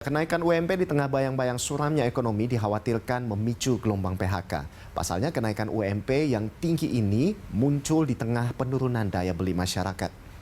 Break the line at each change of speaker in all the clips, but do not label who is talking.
Kenaikan UMP di tengah bayang-bayang suramnya ekonomi dikhawatirkan memicu gelombang PHK. Pasalnya kenaikan UMP yang tinggi ini muncul di tengah penurunan daya beli masyarakat.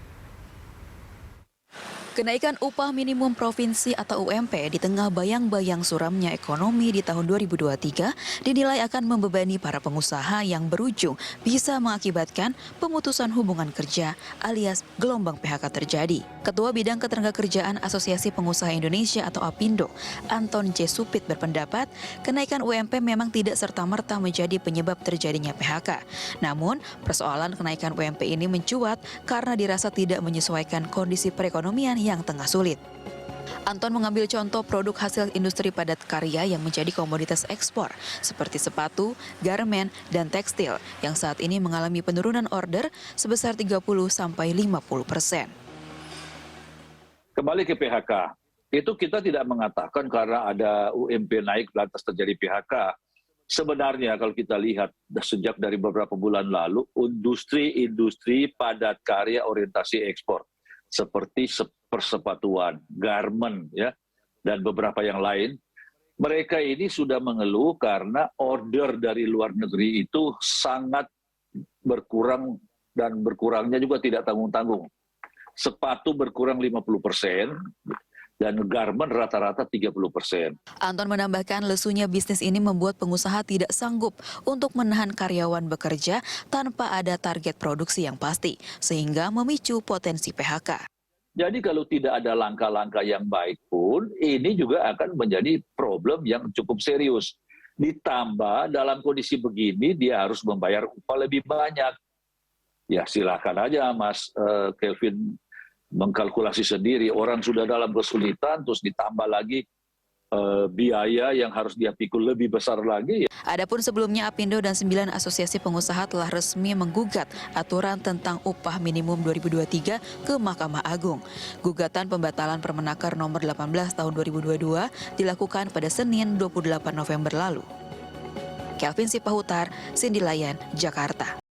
Kenaikan upah minimum provinsi atau UMP di tengah bayang-bayang suramnya ekonomi di tahun 2023 dinilai akan membebani para pengusaha yang berujung bisa mengakibatkan pemutusan hubungan kerja alias gelombang PHK terjadi. Ketua Bidang Ketenagakerjaan Asosiasi Pengusaha Indonesia atau APindo, Anton C. Supit berpendapat kenaikan UMP memang tidak serta-merta menjadi penyebab terjadinya PHK. Namun, persoalan kenaikan UMP ini mencuat karena dirasa tidak menyesuaikan kondisi perekonomian yang tengah sulit. Anton mengambil contoh produk hasil industri padat karya yang menjadi komoditas ekspor seperti sepatu, garmen, dan tekstil yang saat ini mengalami penurunan order sebesar 30–50%.
Kembali ke PHK, itu kita tidak mengatakan karena ada UMP naik lantas terjadi PHK. Sebenarnya kalau kita lihat sejak dari beberapa bulan lalu, industri padat karya orientasi ekspor seperti persepatuan, garmen, ya, dan beberapa yang lain, mereka ini sudah mengeluh karena order dari luar negeri itu sangat berkurang dan berkurangnya juga tidak tanggung-tanggung. Sepatu berkurang 50% dan garmen rata-rata 30%.
Anton menambahkan lesunya bisnis ini membuat pengusaha tidak sanggup untuk menahan karyawan bekerja tanpa ada target produksi yang pasti, sehingga memicu potensi PHK.
Jadi kalau tidak ada langkah-langkah yang baik pun, ini juga akan menjadi problem yang cukup serius. Ditambah dalam kondisi begini, dia harus membayar upah lebih banyak. Ya silakan aja Mas Kelvin mengkalkulasi sendiri, orang sudah dalam kesulitan, terus ditambah lagi biaya yang harus dia pikul lebih besar lagi.
Adapun sebelumnya APindo dan 9 asosiasi pengusaha telah resmi menggugat aturan tentang upah minimum 2023 ke Mahkamah Agung. Gugatan pembatalan Permenaker nomor 18 tahun 2022 dilakukan pada Senin 28 November lalu. Kelvin Sipahutar, Cindy Layan, Jakarta.